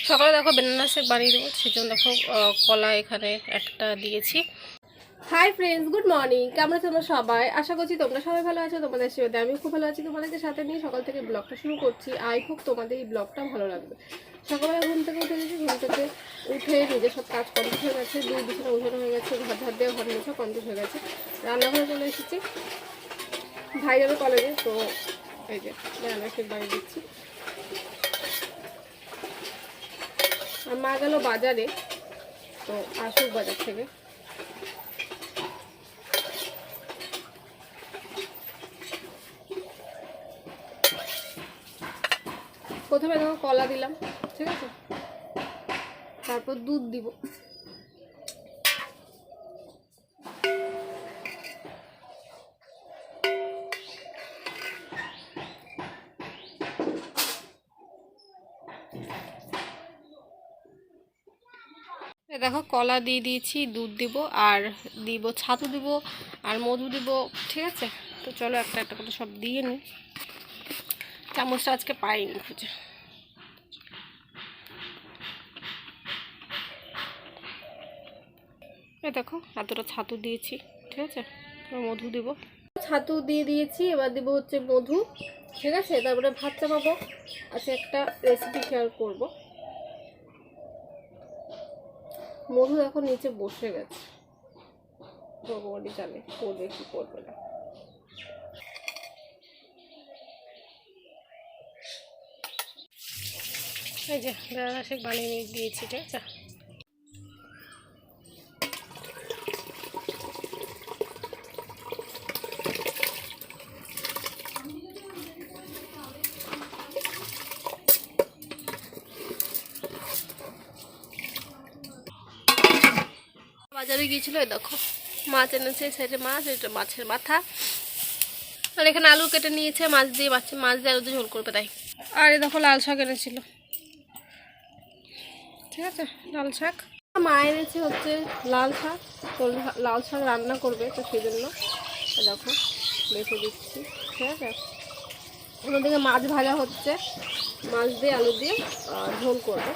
সকালে দেখো banana shake বানিয়ে দেবো, সেজন্য দেখো কলা এখানে একটা দিয়েছি। Hi friends, good morning. কেমন আছো তোমরা সবাই? আশা করছি তোমরা সবাই ভালো আছো। তোমাদের সাথে আমি খুব ভালো আছি। তোমাদের সাথে নিয়ে সকাল থেকে ব্লগটা শুরু করছি। আই হোপ তোমাদের এই ব্লগটা ভালো লাগবে। সকালবেলা ঘুম থেকে উঠে গেছি, ঘুম থেকে উঠে নিজের সব কাজ কমপ্লিট হয়ে গেছে, দুই বিছানা উঠানো হয়ে গেছে, ঘর ধার দিয়ে ঘর মোছা কমপ্লিট হয়ে গেছে। রান্নাঘরে চলে এসেছি, ভাই যাবে কলেজে, তো এই যে বেনানা শেক বানিয়ে দিচ্ছি। আর মা গেল বাজারে, তো আসুক বাজার থেকে। প্রথমে দেখো কলা দিলাম, ঠিক আছে, তারপর দুধ দিব। দেখো কলা দিয়ে দিয়েছি, দুধ দিব, আর দিব ছাতু দিব, আর মধু দিব, ঠিক আছে। তো চলো একটা একটা করে সব দিয়ে নিই। চামচটা আজকে পাইনি খুঁজে। এই দেখো এতটা ছাতু দিয়েছি, ঠিক আছে। মধু দিব, ছাতু দিয়ে দিয়েছি, এবার দিব হচ্ছে মধু, ঠিক আছে। তারপরে ভাত চাপাবো, আচ্ছা একটা রেসিপি শেয়ার করব। মধু এখন নিচে বসে গেছে, ভগবানই জানে করবে কি করবে না। এই যে বেনানা শেক বানিয়ে দিয়েছি, ঠিক আছে। বাজারে গিয়েছিল, দেখো মাছ এনেছে, সাইডে মাছ, এটা মাছের মাথা, আর এখানে আলু কেটে নিয়েছে, মাছ দিয়ে আলু দিয়ে ঝোল করবে তাই। আর এই দেখো লাল শাক এনেছিল, ঠিক আছে, লাল শাক। মা এনেছে হচ্ছে লাল শাক, তো লাল শাক রান্না করবে, তো সেই জন্য দেখো বেছে দিচ্ছি, ঠিক আছে। অন্যদিকে মাছ ভাজা হচ্ছে, মাছ দিয়ে আলু দিয়ে ঝোল করবে।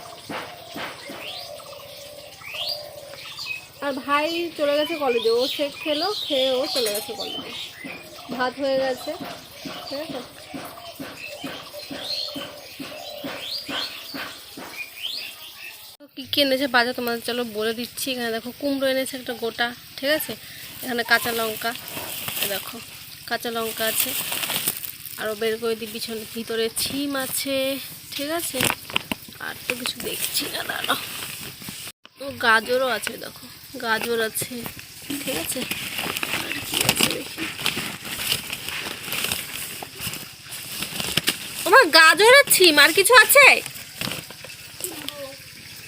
আর ভাই চলে গেছে কলেজে, ও শেক খেলো, খেয়ে ও চলে গেছে কলেজে। ভাত হয়ে গেছে, ঠিক আছে। কী কী এনেছে বাজার তোমাদের চলো বলে দিচ্ছি। এখানে দেখো কুমড়ো এনেছে একটা গোটা, ঠিক আছে। এখানে কাঁচা লঙ্কা, দেখো কাঁচা লঙ্কা আছে, আরও বের করে দিই পিছনে, ভিতরে ছিম আছে, ঠিক আছে। আর তো কিছু দেখছি না, দাঁড়াও। ও গাজরও আছে, দেখো গাজর আছে, ঠিক আছে। আর কি আছে দেখি, আমার গাজর আর ছিম, আর কিছু আছে?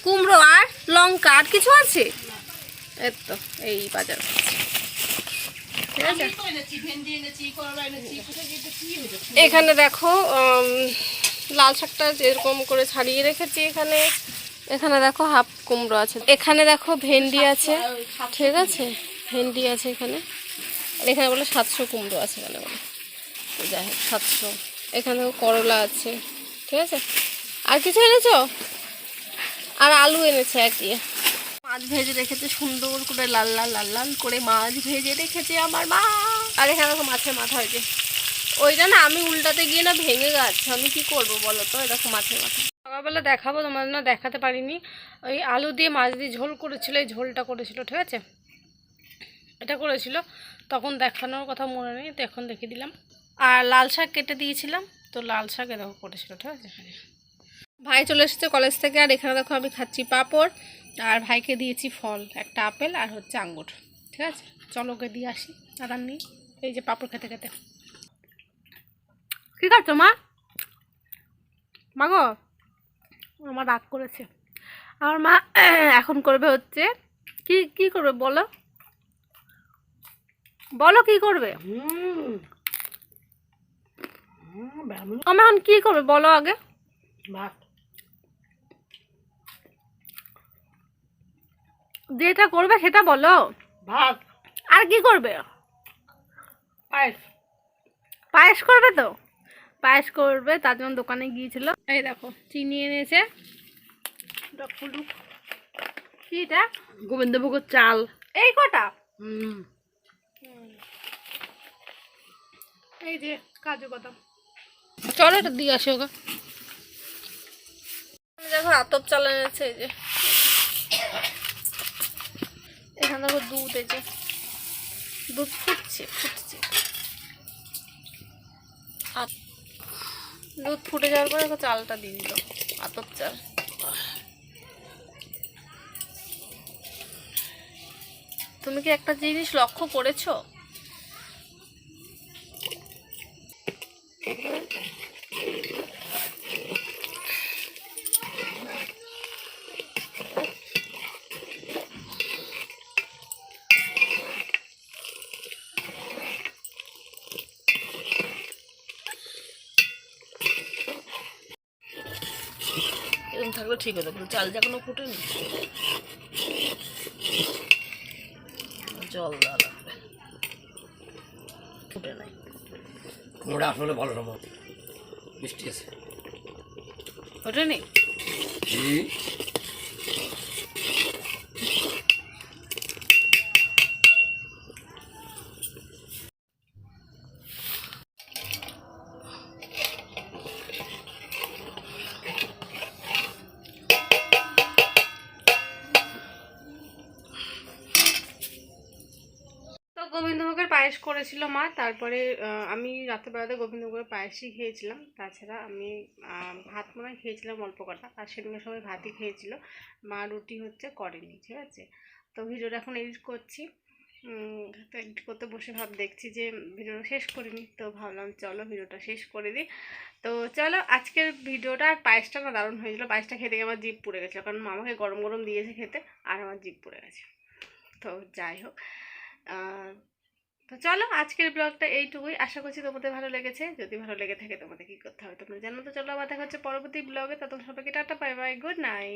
কুমড়ো আর লঙ্কা, আর কিছু আছে? এই তো এই বাজার, ঠিক আছে। এখানে দেখো লাল শাকটা যেরকম করে ছাড়িয়ে রেখেছি, এখানে এখানে দেখো হাফ কুমড়ো আছে, এখানে দেখো ভেন্ডি আছে, ঠিক আছে, ভেন্ডি আছে এখানে। আর এখানে বলে 700 কুমড়ো আছে, এখানে বলে, যাই হোক 700। এখানে করলা আছে, ঠিক আছে। আর কিছু এনেছো? আর আলু এনেছে একই। মাছ ভেজে রেখেছে সুন্দর করে, লাল লাল লাল লাল করে মাছ ভেজে রেখেছে আমার মা। আর এখানে দেখো মাছের মাথা হয়েছে, ওইটা না আমি উল্টাতে গিয়ে না ভেঙে যাচ্ছে, আমি কি করব বলো তো। দেখো মাছের মাথা সকালবেলা দেখাবো, তোমার না দেখাতে পারিনি। ওই আলু দিয়ে মাছ দিয়ে ঝোল করেছিল, এই ঝোলটা করেছিল, ঠিক আছে, এটা করেছিল, তখন দেখানোর কথা মনে নেই, তো এখন দেখিয়ে দিলাম। আর লাল শাক কেটে দিয়েছিলাম, তো লাল শাক দেখো করেছিল, ঠিক আছে। ভাই চলে এসেছে কলেজ থেকে, আর এখানে দেখো আমি খাচ্ছি পাঁপড়, আর ভাইকে দিয়েছি ফল, একটা আপেল আর হচ্ছে আঙ্গুর, ঠিক আছে। চলো ওকে দিয়ে আসি আদার নিয়ে। এই যে পাঁপড় খেতে খেতে, কী খাচ্ছ মা? মাগো আমার রাগ করেছে, আমার মা এখন করবে হচ্ছে কি, কি করবে বলো, বলো কি করবে? আমি এখন কি করবে বলো আগে। যেটা করবে সেটা বলো। ভাত। আর কি করবে? পায়েস। পায়েস করবে তো? পায়েস করবে, তার জন্য দোকানে গিয়েছিল। এই দেখো চিনি এনেছে, ফুলুক কি এটা, গোবিন্দভোগের চাল। এই কটা। এই যে কাজু বাদাম, চলো এটা দিয়ে আসি ওকে। দেখো আতপ চাল এনেছে, এই যে এখানে দেখো দুধ, এই যে দুধ ফুটছে ফুটছে, দুধ ফুটে যাওয়ার পরে দেখো চালটা দিয়ে দিল, আতপ চাল। তুমি কি একটা জিনিস লক্ষ্য করেছো, এরকম থাকলে ঠিক হতো, কিন্তু চাল যখনও ফুটেনি, জল দেওয়া লাগবে, ফুটে নাই। মোটা আসলে ভালো রকম মিষ্টি আছে। ফুটেনি। তো গোবিন্দভোগের পায়েস করেছিল মা, তারপরে আমি রাত্রেবেলাতে গোবিন্দভোগের পায়েসই খেয়েছিলাম। তাছাড়া আমি ভাত মনে হয় খেয়েছিলাম অল্প কটা, আর সেদিনের সময় ভাতই খেয়েছিল, মা রুটি হচ্ছে করেনি, ঠিক আছে। তো ভিডিওটা এখন এডিট করছি, তো এডিট করতে বসে দেখছি যে ভিডিওটা শেষ করিনি, তো ভাবলাম চলো ভিডিওটা শেষ করে দিই। তো চলো আজকের ভিডিওটা, আর পায়েসটা না দারুণ হয়েছিল, পায়েসটা খেতে গিয়ে আমার জিভ পুড়ে গেছিলো, কারণ মামাকে গরম গরম দিয়েছে খেতে, আর আমার জিভ পুড়ে গেছে। তো যাই হোক, তো চলো আজকের ব্লগটা এইটুকুই, আশা করছি তোমাদের ভালো লেগেছে। যদি ভালো লেগে থাকে তোমাদের কী করতে হবে তোমরা জানো, তো চলো আবার দেখা হচ্ছে পরবর্তী ব্লগে। ততক্ষণ সবাইকে tata, bye bye, good night.